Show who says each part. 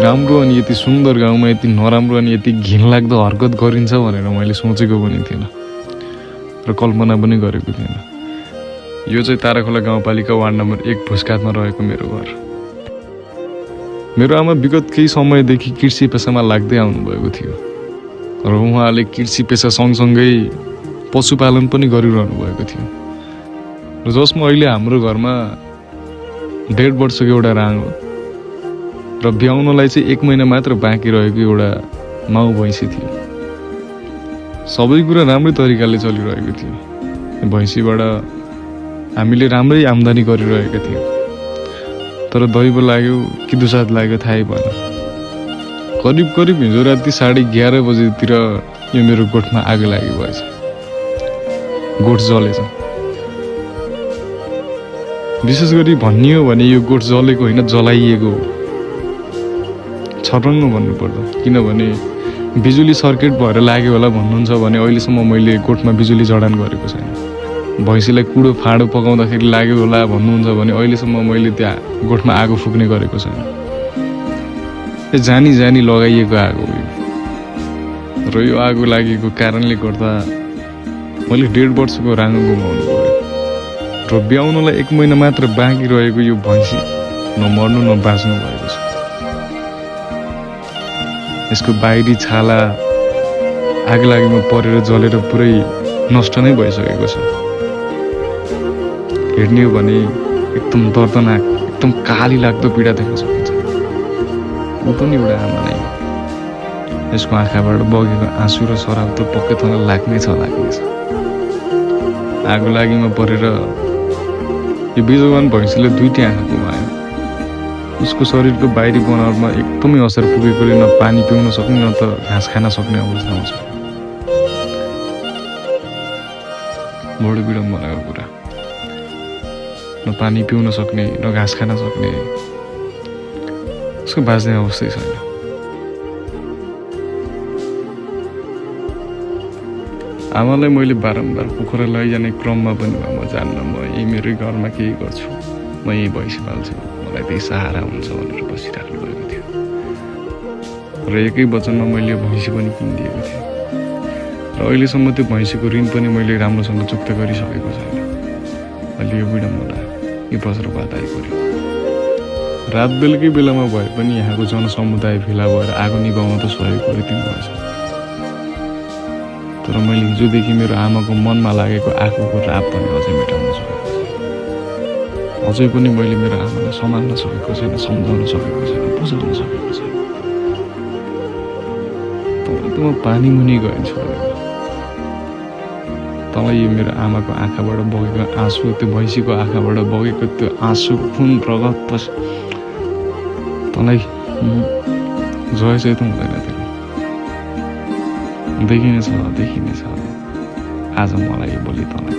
Speaker 1: राम्रो अनि यति सुन्दर गाउँमा यति नराम्रो अनि यति घिनलाग्दो हरकत गरिन्छ भनेर मैले सोचेको पनि थिएन र कल्पना पनि गरेको थिएन। यो चाहिँ ताराखोला गाउँपालिका वार्ड नम्बर 1 भुसकातमा रहेको मेरो घर। मेरो आमा विगत केही समयदेखि कृषि पेसामा लाग्दै आउनुभएको थियो र उहाँले कृषि पेसा सँगसँगै पशुपालन पनि गरिरहनु भएको थियो र जसमा अहिले हाम्रो घरमा 1.5 वर्षको एउटा राङ्गो र ब्याउनलाई चाहिँ 1 महिना मात्र बाँकी रहेको एउटा माउ भैँसी थियो। सबै कुरा राम्रै तरिकाले चलिरहेको थियो। भैँसीबाट हामीले राम्रै आम्दानी गरिरहेका थियौँ। तर दैव लाग्यो कि दुसाद लाग्यो थाहै भएन। करिब हिजो राति 11:30 बजेतिर यो मेरो गोठमा आगो लागि भएछ। गोठ जलेछ। विशेष गरी भनियो भने यो गोठ जलेको होइन, जलाइएको हो। छर्रङ्ग भन्नुपर्दा, किनभने बिजुली सर्किट भएर लाग्यो होला भन्नुहुन्छ भने अहिलेसम्म मैले गोठमा बिजुली जडान गरेको छैन। भैँसीलाई कुडो फाँडो पकाउँदाखेरि लाग्यो होला भन्नुहुन्छ भने अहिलेसम्म मैले त्यहाँ गोठमा आगो फुक्ने गरेको छैन। जानी लगाइएको आगो हो र यो आगो लागेको कारणले गर्दा मैले 1.5 वर्षको राङ्गो गुमाउनु भयो र ब्याउनलाई 1 महिना मात्र बाँकी रहेको यो भैँसी नमर्नु न बाँच्नु भएको छ। यसको बाहिरी छाला आगलागीमा परेर जलेर पुरै नष्ट नै भइसकेको छ। हेर्ने हो भने एकदम दर्दनाक, एकदम काली लाग्दो पीडा देख्न सकिन्छ। ऊ पनि एउटा आमा नै हो। यसको आँखाबाट बगेको आँसु र सराब त पक्कै तँलाई लाग्नेछ। आगो लागिमा परेर यो बेजवान भैँसीले 2टी आँखा गुमायो। उसको शरीरको बाहिरी बनावटमा एकदमै असर पुगेकोले न पानी पिउन सक्ने न त घाँस खान सक्ने अवस्थामा छ। बडो विडम्बनाको कुरा। न पानी पिउन सक्ने, न घाँस खान सक्ने, उसको बाँच्ने अवस्थै छैन। आमालाई मैले बारम्बार पोखरा लैजाने क्रममा पनि म जान्न, म यही मेरै घरमा केही गर्छु, म यही भैँसी पाल्छु, मलाई त्यही सहारा हुन्छ भनेर बसिराख्नु भएको थियो। र एकै वचनमा मैले यो भैँसी पनि किनिदिएको थिएँ र अहिलेसम्म त्यो भैँसीको ऋण पनि मैले राम्रोसँग चुक्ता गरिसकेको छैन। अहिले यो विडम्बना, यो वज्रपात आइपऱ्यो। रात बेलुकै बेलामा भए पनि यहाँको जनसमुदाय भेला भएर आगो निभाउन त सहयोग गरिदिनु भएछ। तर मैले हिजोदेखि मेरो आमाको मनमा लागेको आगोको रात पनि अझै मेटाउन सकेको छैन। अझै पनि मैले मेरो आमालाई सम्हाल्न सकेको छैन, सम्झाउन सकेको छैन, बुझाउन सकेको छैन। तँलाई त म पानी मुनि गएँ छोडेर। तँलाई यो मेरो आमाको आँखाबाट बगेको आँसु, त्यो भैँसीको आँखाबाट बगेको त्यो आँसु, खुन, रगत तँलाई जय चाहिँ त हुँदैन। देखिनेछ। आज मलाई यो बोली तँलाई